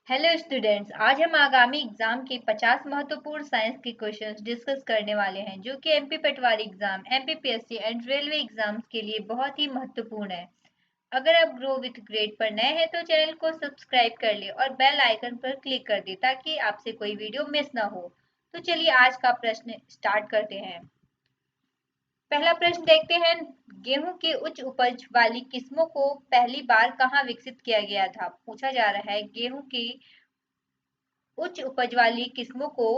Hello students, आज हम आगामी एग्जाम के 50 महत्वपूर्ण साइंस के क्वेश्चंस डिस्कस करने वाले हैं जो कि MP Patwari exam, MPPSC and railway exams के लिए बहुत ही महत्वपूर्ण है। अगर आप ग्रो विथ ग्रेड पर नए हैं तो चैनल को सब्सक्राइब कर ले और बेल आइकन पर क्लिक कर दे ताकि आपसे कोई वीडियो मिस ना हो। तो चलिए आज का प्रश्न स्टार्ट करते हैं। पहला प्रश्न देखते हैं। गेहूं की उच्च उपज वाली किस्मों को पहली बार कहाँ विकसित किया गया था? पूछा जा रहा है गेहूं की उच्च उपज वाली किस्मों को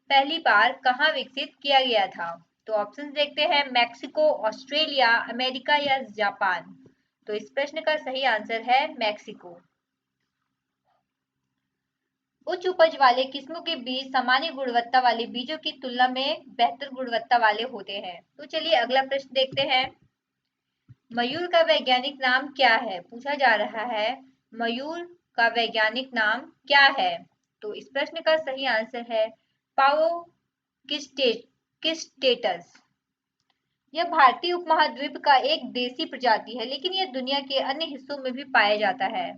पहली बार कहाँ विकसित किया गया था? तो ऑप्शन देखते हैं। मैक्सिको, ऑस्ट्रेलिया, अमेरिका या जापान। तो इस प्रश्न का सही आंसर है मैक्सिको। उच्च उपज वाले किस्मों के बीज सामान्य गुणवत्ता वाले बीजों की तुलना में बेहतर गुणवत्ता वाले होते हैं। तो चलिए अगला प्रश्न देखते हैं। मयूर का वैज्ञानिक नाम क्या है? पूछा जा रहा है मयूर का वैज्ञानिक नाम क्या है? तो इस प्रश्न का सही आंसर है पाओ किस्टेटस। यह भारतीय उपमहाद्वीप का एक देसी प्रजाति है, लेकिन यह दुनिया के अन्य हिस्सों में भी पाया जाता है।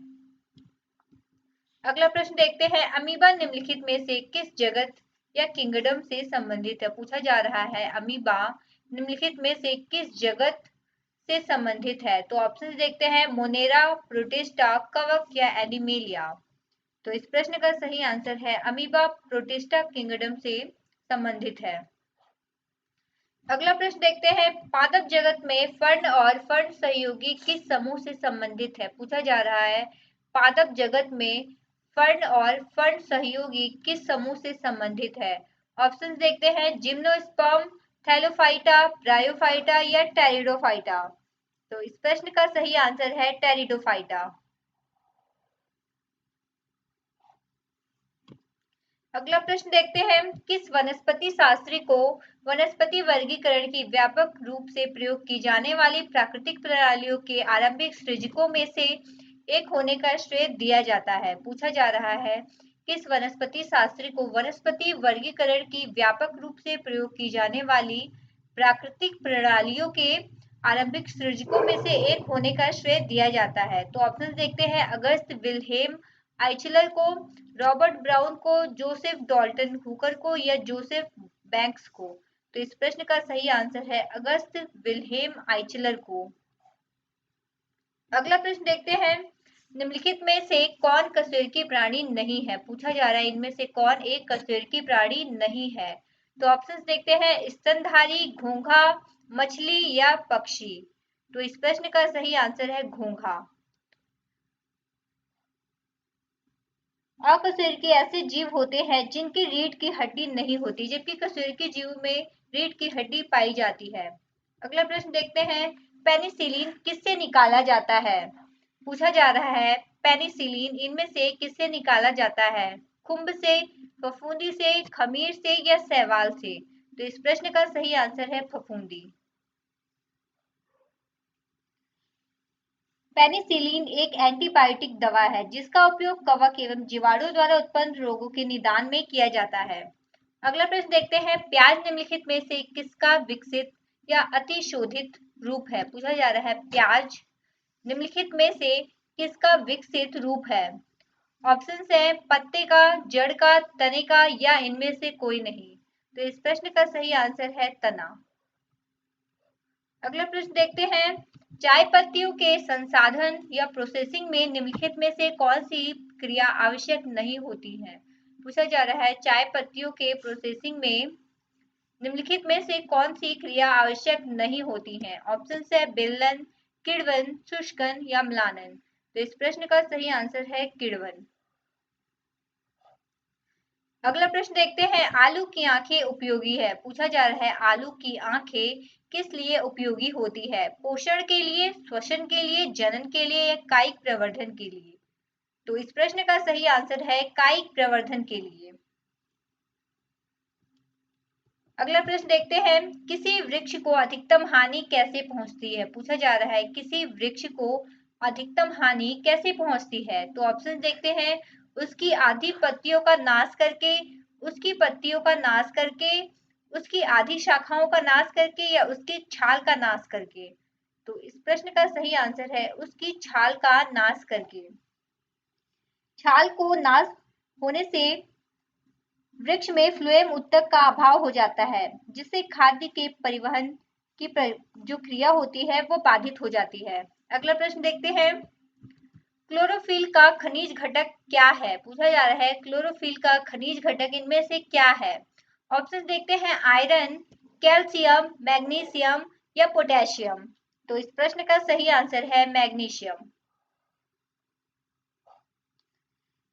अगला प्रश्न देखते हैं। अमीबा निम्नलिखित में से किस जगत या किंगडम से संबंधित है? पूछा जा रहा है अमीबा निम्नलिखित में से किस जगत से संबंधित है? तो ऑप्शन देखते हैं। मोनेरा, प्रोटिस्टा, कवक या एनिमेलिया। तो इस प्रश्न का सही आंसर है अमीबा प्रोटिस्टा किंगडम से संबंधित है। अगला प्रश्न देखते हैं। पादप जगत में फर्ण और फर्ण सहयोगी किस समूह से संबंधित है? पूछा जा रहा है पादप जगत में फर्ण और फर्ण सहयोगी किस समूह से संबंधित है? ऑप्शन देखते हैं। जिम्नोस्पर्म, थैलोफाइटा, ब्रायोफाइटा या टेरिडोफाइटा। तो इस प्रश्न का सही आंसर है टेरिडोफाइटा। अगला प्रश्न देखते हैं। किस वनस्पति शास्त्री को वनस्पति वर्गीकरण की व्यापक रूप से प्रयोग की जाने वाली प्राकृतिक प्रणालियों के आरंभिक सृजकों में से एक होने का श्रेय दिया जाता है? पूछा जा रहा है किस वनस्पति शास्त्री को वनस्पति वर्गीकरण की व्यापक रूप से प्रयोग की जाने वाली प्राकृतिक प्रणालियों के आरंभिक सृजकों में से एक होने का श्रेय दिया जाता है? तो ऑप्शन देखते हैं। अगस्त विल्हेम आइचलर को, रॉबर्ट ब्राउन को, जोसेफ डॉल्टन हुकर को या जोसेफ बैंक्स को। तो इस प्रश्न का सही आंसर है अगस्त विल्हेम आइचलर को। अगला प्रश्न देखते हैं। निम्नलिखित में से कौन कशेरुकी प्राणी नहीं है? पूछा जा रहा है इनमें से कौन एक कशेरुकी प्राणी नहीं है? तो ऑप्शंस देखते हैं। स्तनधारी, घोंघा, मछली या पक्षी। तो इस प्रश्न का सही आंसर है घोंघा। अकशेरुकी ऐसे जीव होते हैं जिनकी रीढ़ की हड्डी नहीं होती, जबकि कशेरुकी जीव में रीढ़ की हड्डी पाई जाती है। अगला प्रश्न देखते हैं। पेनिसिलिन किससे निकाला जाता है? पूछा जा रहा है पेनिसिलिन इनमें से किससे निकाला जाता है? खुम्ब से, फफूंदी से, खमीर से या शैवाल से। तो इस प्रश्न का सही आंसर है फफूंदी। पेनिसिलिन एक एंटीबायोटिक दवा है जिसका उपयोग कवक एवं जीवाणु द्वारा उत्पन्न रोगों के निदान में किया जाता है। अगला प्रश्न देखते हैं। प्याज निम्नलिखित में से किसका विकसित या अतिशोधित रूप है? पूछा जा रहा है प्याज निम्नलिखित में से किसका विकसित रूप है? ऑप्शन है पत्ते का, जड़ का, तने का या इनमें से कोई नहीं। तो इस प्रश्न का सही आंसर है तना। अगला प्रश्न देखते हैं। चाय पत्तियों के संसाधन या प्रोसेसिंग में निम्नलिखित में से कौन सी क्रिया आवश्यक नहीं होती है? पूछा जा रहा है चाय पत्तियों के प्रोसेसिंग में निम्नलिखित में से कौन सी क्रिया आवश्यक नहीं होती है? ऑप्शन है बेलन, किण्वन, शुष्कन या म्लानन। तो इस प्रश्न का सही आंसर है किण्वन। अगला प्रश्न देखते हैं। आलू की आंखें उपयोगी है। पूछा जा रहा है आलू की आंखें किस लिए उपयोगी होती है? पोषण के लिए, श्वसन के लिए, जनन के लिए या कायिक प्रवर्धन के लिए। तो इस प्रश्न का सही आंसर है कायिक प्रवर्धन के लिए। अगला प्रश्न देखते हैं। किसी वृक्ष को अधिकतम हानि कैसे पहुंचती है? पूछा जा रहा है किसी वृक्ष को अधिकतम हानि कैसे पहुंचती है? तो ऑप्शन देखते हैं। उसकी आधी पत्तियों का नाश करके, उसकी पत्तियों का नाश करके, उसकी आधी शाखाओं का नाश करके या उसकी छाल का नाश करके। तो इस प्रश्न का सही आंसर है उसकी छाल का नाश करके। छाल को नाश होने से वृक्ष में फ्लोएम उत्तक का अभाव हो जाता है, जिससे खाद्य के परिवहन की जो क्रिया होती है वो बाधित हो जाती है। अगला प्रश्न देखते हैं, क्लोरोफिल का खनिज घटक क्या है? पूछा जा रहा है क्लोरोफिल का खनिज घटक इनमें से क्या है? ऑप्शन देखते हैं, आयरन, कैल्शियम, मैग्नीशियम या पोटेशियम। तो इस प्रश्न का सही आंसर है मैग्नीशियम।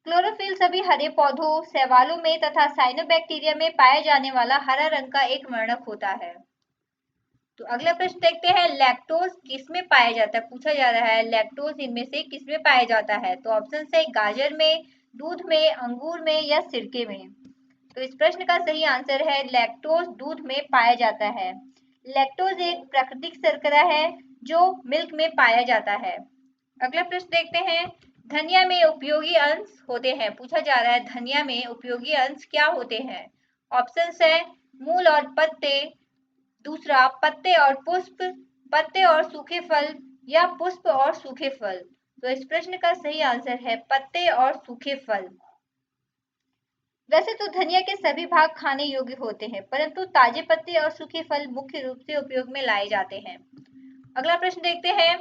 क्लोरोफिल सभी हरे पौधों, शैवालों में तथा साइनोबैक्टीरिया में पाया जाने वाला हरा रंग का एक वर्णक होता है। तो अगला प्रश्न देखते हैं, लैक्टोज किसमें पाया जाता है? पूछा जा रहा है लैक्टोज इनमें से किसमें पाया जाता है? तो ऑप्शन है, गाजर में, दूध में, अंगूर में या सिरके में। तो इस प्रश्न का सही आंसर है लैक्टोज दूध में पाया जाता है। लैक्टोज एक प्राकृतिक शर्करा है जो मिल्क में पाया जाता है। अगला प्रश्न देखते हैं, धनिया में उपयोगी अंश होते हैं। पूछा जा रहा है धनिया में उपयोगी अंश क्या होते हैं? ऑप्शन है, मूल और पत्ते, दूसरा पत्ते और पुष्प, पत्ते और सूखे फल या पुष्प और सूखे फल। तो इस प्रश्न का सही आंसर है पत्ते और सूखे फल। वैसे तो धनिया के सभी भाग खाने योग्य होते हैं, परंतु ताजे पत्ते और सूखे फल मुख्य रूप से उपयोग में लाए जाते हैं। अगला प्रश्न देखते हैं,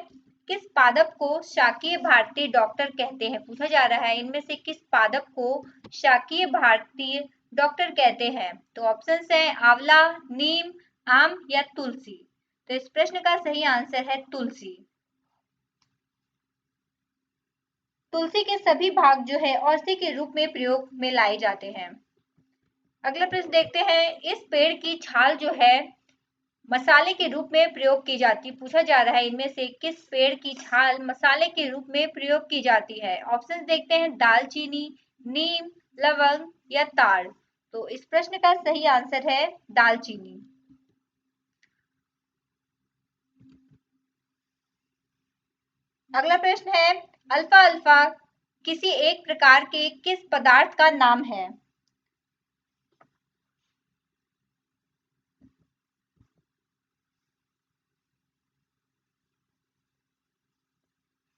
किस पादप को शाकीय भारतीय डॉक्टर कहते हैं? पूछा जा रहा है इनमें से किस पादप को शाकीय भारतीय डॉक्टर कहते हैं? तो ऑप्शन है, आंवला, नीम, आम या तुलसी। तो इस प्रश्न का सही आंसर है तुलसी। तुलसी के सभी भाग जो है औषधि के रूप में प्रयोग में लाए जाते हैं। अगला प्रश्न देखते हैं, इस पेड़ की छाल जो है मसाले के रूप में प्रयोग की जाती। पूछा जा रहा है इनमें से किस पेड़ की छाल मसाले के रूप में प्रयोग की जाती है? ऑप्शन देखते हैं, दालचीनी, नीम, लवंग या ताड़। तो इस प्रश्न का सही आंसर है दालचीनी। अगला प्रश्न है, अल्फा अल्फा किसी एक प्रकार के किस पदार्थ का नाम है?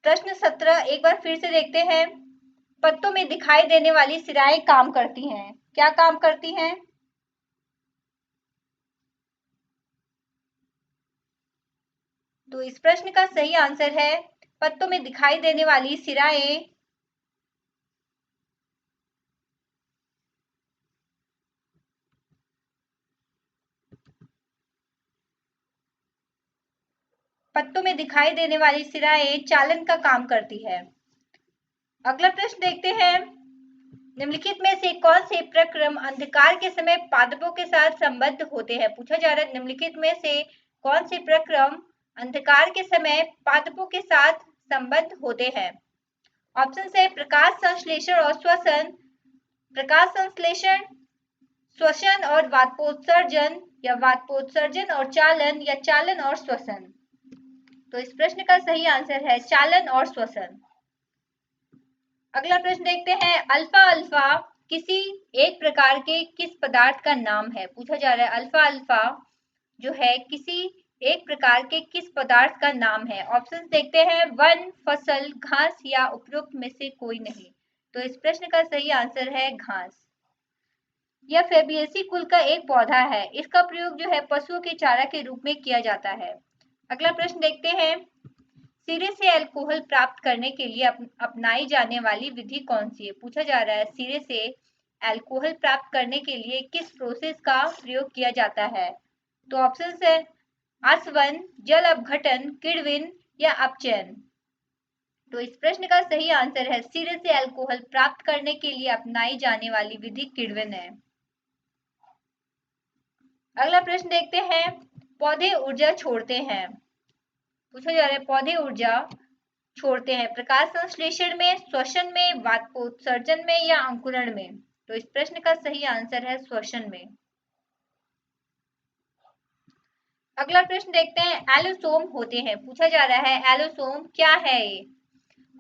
प्रश्न 17 एक बार फिर से देखते हैं, पत्तों में दिखाई देने वाली सिराएं काम करती हैं। क्या काम करती हैं? तो इस प्रश्न का सही आंसर है, पत्तों में दिखाई देने वाली सिराएं पत्तों में दिखाई देने वाली सिराएं चालन का काम करती है। अगला प्रश्न देखते हैं, निम्नलिखित में से कौन से प्रक्रम अंधकार के समय पादपों के साथ संबद्ध होते हैं? पूछा जा रहा है निम्नलिखित में से कौन से प्रक्रम अंधकार के समय पादपों के साथ संबद्ध होते हैं? ऑप्शन है, प्रकाश संश्लेषण और श्वसन, प्रकाश संश्लेषण, श्वसन और वाष्पोत्सर्जन या वाष्पोत्सर्जन और चालन या चालन और श्वसन। तो इस प्रश्न का सही आंसर है चालन और श्वसन। अगला प्रश्न देखते हैं, अल्फा अल्फा किसी एक प्रकार के किस पदार्थ का नाम है? पूछा जा रहा है अल्फा अल्फा जो है किसी एक प्रकार के किस पदार्थ का नाम है? ऑप्शन देखते हैं, वन, फसल, घास या उपयुक्त में से कोई नहीं। तो इस प्रश्न का सही आंसर है घास। यह फेबियेसी कुल का एक पौधा है। इसका प्रयोग जो है पशुओं के चारा के रूप में किया जाता है। अगला प्रश्न देखते हैं, सिरे से अल्कोहल प्राप्त करने के लिए अपनाई जाने वाली विधि कौन सी है? पूछा जा रहा है सिरे से अल्कोहल प्राप्त करने के लिए किस प्रोसेस का प्रयोग किया जाता है? तो ऑप्शन है, आसवन, जल अपघटन, किण्वन या अपचयन। तो इस प्रश्न का सही आंसर है, सिरे से अल्कोहल प्राप्त करने के लिए अपनाई जाने वाली विधि किण्वन है। अगला प्रश्न देखते हैं, पौधे ऊर्जा छोड़ते हैं। पूछा जा रहा है पौधे ऊर्जा छोड़ते हैं प्रकाश संश्लेषण में, श्वसन में, वाष्पोत्सर्जन में या अंकुरण में। तो इस प्रश्न का सही आंसर है श्वसन में। अगला प्रश्न देखते हैं, एलोसोम होते हैं। पूछा जा रहा है एलोसोम क्या है? ये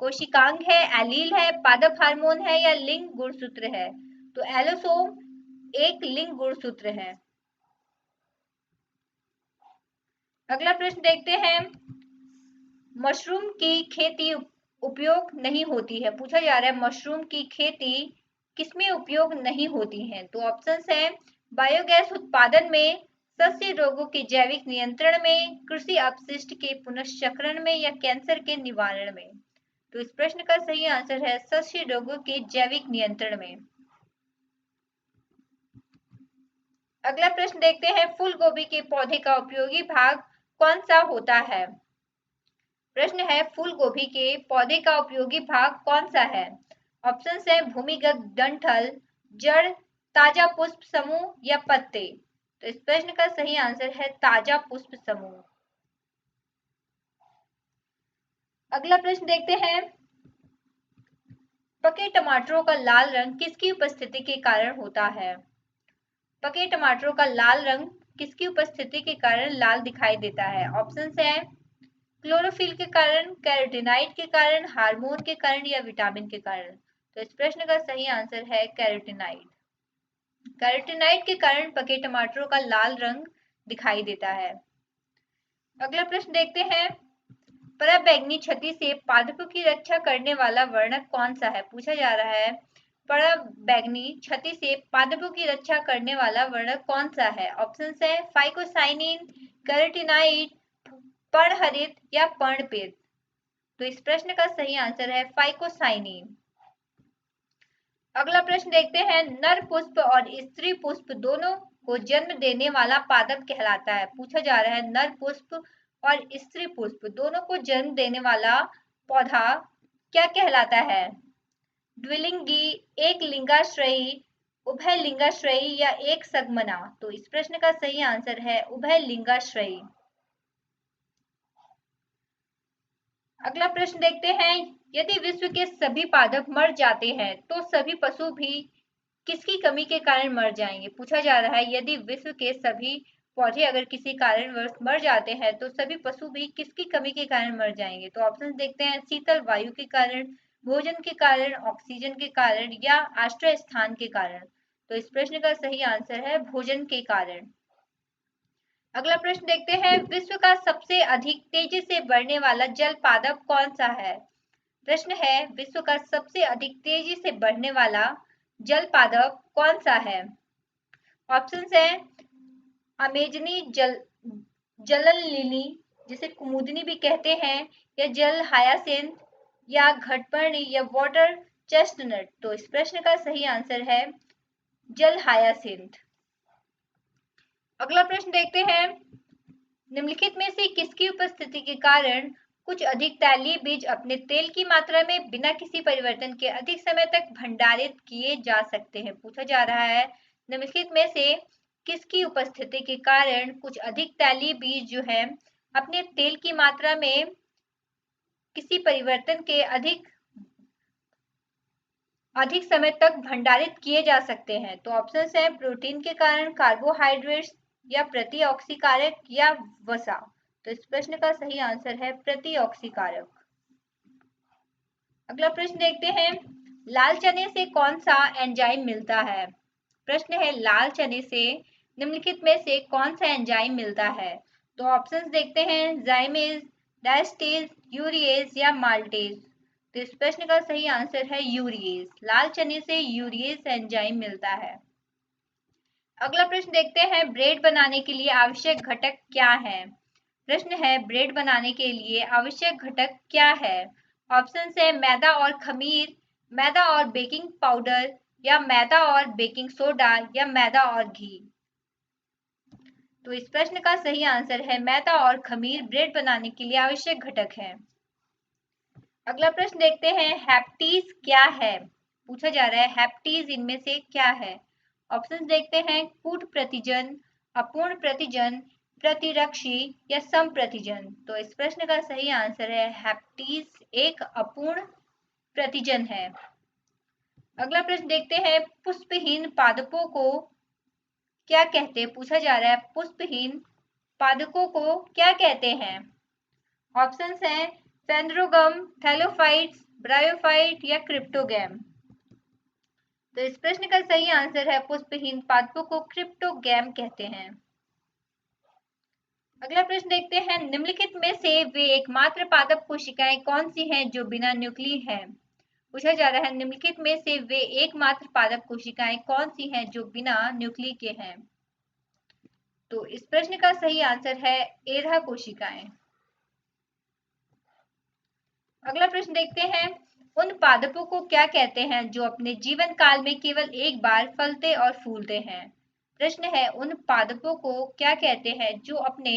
कोशिकांग है, एलील है, पादप हार्मोन है या लिंग गुणसूत्र है? तो एलोसोम एक लिंग गुणसूत्र है। अगला प्रश्न देखते हैं, मशरूम की खेती उपयोग नहीं होती है। पूछा जा रहा है मशरूम की खेती किसमें उपयोग नहीं होती हैं? तो ऑप्शंस हैं बायोगैस उत्पादन में, सस्य रोगों के जैविक नियंत्रण में, कृषि अपशिष्ट के पुनश्चक्रण में या कैंसर के निवारण में। तो इस प्रश्न का सही आंसर है सस्य रोगों के जैविक नियंत्रण में। अगला प्रश्न देखते हैं फूल गोभी के पौधे का उपयोगी भाग कौन सा होता है? प्रश्न है फूल गोभी के पौधे का उपयोगी भाग कौन सा है? ऑप्शन है भूमिगत डंठल, जड़, ताजा पुष्प समूह या पत्ते। तो इस प्रश्न का सही आंसर है ताजा पुष्प समूह। अगला प्रश्न देखते हैं पके टमाटरों का लाल रंग किसकी उपस्थिति के कारण होता है? पके टमाटरों का लाल रंग किसकी उपस्थिति के कारण लाल दिखाई देता है? ऑप्शन है क्लोरोफिल के कारण, कैरोटीनाइड के कारण, हार्मोन के कारण या विटामिन के कारण। तो इस प्रश्न का सही आंसर है कैरोटीनाइड। कैरोटीनाइड के कारण पके टमाटरों का लाल रंग दिखाई देता है। अगला प्रश्न देखते हैं पराबैंगनी क्षति से पादपों की रक्षा करने वाला वर्णक कौन सा है? पूछा जा रहा है पराबैंगनी क्षति से पादपों की रक्षा करने वाला वर्णक कौन सा है? ऑप्शन है फाइकोसाइनिन, कैरोटीनाइड, पर्णहरित या पर्णपित। तो इस प्रश्न का सही आंसर है फाइकोसाइनिन। अगला प्रश्न देखते हैं नर पुष्प और स्त्री पुष्प दोनों को जन्म देने वाला पादप कहलाता है। पूछा जा रहा है नर पुष्प और स्त्री पुष्प दोनों को जन्म देने वाला पौधा क्या कहलाता है? द्विलिंगी, एक लिंगाश्रयी, उभय लिंगाश्रयी या एक सगमना। तो इस प्रश्न का सही आंसर है उभय लिंगाश्रयी। अगला प्रश्न देखते हैं यदि विश्व के सभी पादप मर जाते हैं तो सभी पशु भी किसकी कमी के कारण मर जाएंगे? पूछा जा रहा है यदि विश्व के सभी पौधे अगर किसी कारणवश मर जाते हैं तो सभी पशु भी किसकी कमी के कारण मर जाएंगे? तो ऑप्शन देखते हैं शीतल वायु के कारण, भोजन के कारण, ऑक्सीजन के कारण या आश्रय स्थान के कारण। तो इस प्रश्न का सही आंसर है भोजन के कारण। अगला प्रश्न देखते हैं विश्व का सबसे अधिक तेजी से बढ़ने वाला जल पादप कौन सा है? प्रश्न है विश्व का सबसे अधिक तेजी से बढ़ने वाला जल पादप कौन सा है? ऑप्शन है अमेजनी जलन लिली जिसे कुमुदनी भी कहते हैं, या जल हायासिंथ या घटपर्णी या वाटर चेस्टनट। तो इस प्रश्न का सही आंसर है जल हायासिंथ। अगला प्रश्न देखते हैं निम्नलिखित में से किसकी उपस्थिति के कारण कुछ अधिक तैलीय बीज अपने तेल की मात्रा में बिना किसी परिवर्तन के अधिक समय तक भंडारित किए जा सकते हैं? पूछा जा रहा है निम्नलिखित में से किसकी उपस्थिति के कारण कुछ अधिक तैलीय बीज जो है अपने तेल की मात्रा में किसी परिवर्तन के अधिक समय तक भंडारित किए जा सकते हैं? तो ऑप्शन है प्रोटीन के कारण, कार्बोहाइड्रेट्स या प्रतिऑक्सीकारक या वसा। तो इस प्रश्न का सही आंसर है प्रतिऑक्सीकारक। अगला प्रश्न देखते हैं लाल चने से कौन सा एंजाइम मिलता है? प्रश्न है लाल चने से निम्नलिखित में से कौन सा एंजाइम मिलता है? तो ऑप्शंस देखते हैं जाइमेज, डायस्टेज, यूरिएज या माल्टेज। तो इस प्रश्न का सही आंसर है यूरिएज। लाल चने से यूरिएज एंजाइम मिलता है। अगला प्रश्न देखते हैं ब्रेड बनाने के लिए आवश्यक घटक क्या है? प्रश्न है ब्रेड बनाने के लिए आवश्यक घटक क्या है? ऑप्शन है मैदा और खमीर, मैदा और बेकिंग पाउडर या मैदा और बेकिंग सोडा या मैदा और घी। तो इस प्रश्न का सही आंसर है मैदा और खमीर ब्रेड बनाने के लिए आवश्यक घटक है। अगला प्रश्न देखते हैं हैप्टीज क्या है? पूछा जा रहा है हैप्टीज इनमें से क्या है? ऑप्शन देखते हैं कूट प्रतिजन, अपूर्ण प्रतिजन, प्रतिरक्षी या समप्रतिजन। तो इस प्रश्न का सही आंसर है हैप्टीज एक अपूर्ण प्रतिजन है। अगला प्रश्न देखते हैं पुष्पहीन पादपों को क्या कहते हैं? पूछा जा रहा है पुष्पहीन पादपों को क्या कहते हैं? ऑप्शंस हैं फेंड्रोगम, थैलोफाइट्स, ब्रायोफाइट या क्रिप्टोगैम। तो इस प्रश्न का सही आंसर है पुष्पहीन पादपों को क्रिप्टोगैम कहते हैं। अगला प्रश्न देखते हैं निम्नलिखित में से वे एकमात्र पादप कोशिकाएं कौन सी हैं जो बिना न्यूक्ली हैं? पूछा जा रहा है निम्नलिखित में से वे एकमात्र पादप कोशिकाएं कौन सी हैं जो बिना न्यूक्ली के हैं। तो इस प्रश्न का सही आंसर है 13 कोशिकाएं। अगला प्रश्न देखते हैं उन पादपों को क्या कहते हैं जो अपने जीवन काल में केवल एक बार फलते और फूलते हैं। प्रश्न है उन पादपों को क्या कहते हैं जो अपने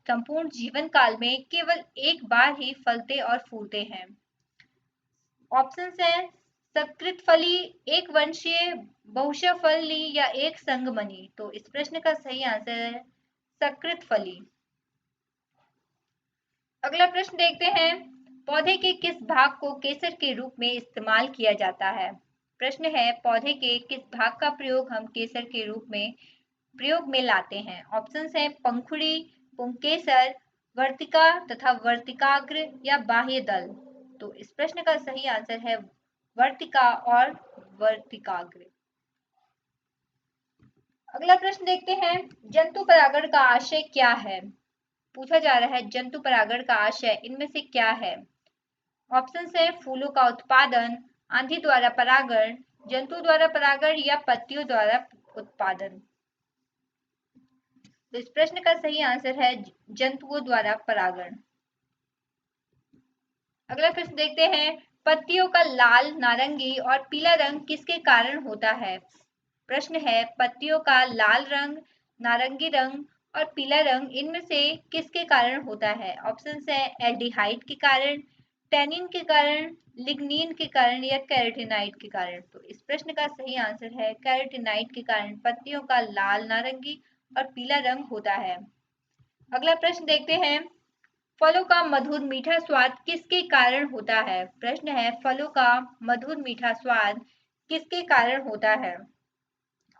संपूर्ण जीवन काल में केवल एक बार ही फलते और फूलते हैं। ऑप्शन है सकृतफली, एक वंशीय, बहुशफली या एक संगमनी। तो इस प्रश्न का सही आंसर है सकृतफली। अगला प्रश्न देखते हैं पौधे के किस भाग को केसर के रूप में इस्तेमाल किया जाता है। प्रश्न है पौधे के किस भाग का प्रयोग हम केसर के रूप में प्रयोग में लाते हैं। ऑप्शंस हैं पंखुड़ी, पुंकेसर, वर्तिका तथा वर्तिकाग्र या बाह्य दल। तो इस प्रश्न का सही आंसर है वर्तिका और वर्तिकाग्र। अगला प्रश्न देखते हैं जंतु परागण का आशय क्या है। पूछा जा रहा है जंतु परागण का आशय इनमें से क्या है। ऑप्शन है फूलों का उत्पादन, आंधी द्वारा परागण, जंतु द्वारा परागण या पत्तियों द्वारा उत्पादन। तो इस प्रश्न का सही आंसर है जंतुओं द्वारा परागण। अगला प्रश्न देखते हैं पत्तियों का लाल, नारंगी और पीला रंग किसके कारण होता है। प्रश्न है पत्तियों का लाल रंग, नारंगी रंग और पीला रंग इनमें से किसके कारण होता है। ऑप्शन है एल्डिहाइड के कारण, टैनिन के कारण, लिग्निन के कारण या कैरोटीनाइड के कारण। तो इस प्रश्न का सही आंसर है कैरोटीनाइड के कारण पत्तियों का लाल, नारंगी और पीला रंग होता है। अगला प्रश्न देखते हैं फलों का मधुर मीठा स्वाद किसके कारण होता है। प्रश्न है फलों का मधुर मीठा स्वाद किसके कारण होता है।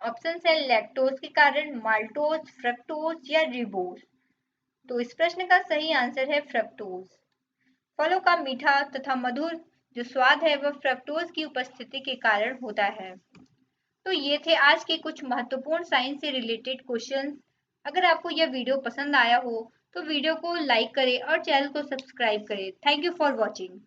ऑप्शन है लैक्टोज के कारण, माल्टोज, फ्रक्टोज या रिबोज। तो इस प्रश्न का सही आंसर है फ्रक्टोज। फलों का मीठा तथा मधुर जो स्वाद है वह फ्रक्टोज की उपस्थिति के कारण होता है। तो ये थे आज के कुछ महत्वपूर्ण साइंस से रिलेटेड क्वेश्चंस। अगर आपको यह वीडियो पसंद आया हो तो वीडियो को लाइक करें और चैनल को सब्सक्राइब करें। Thank you for watching.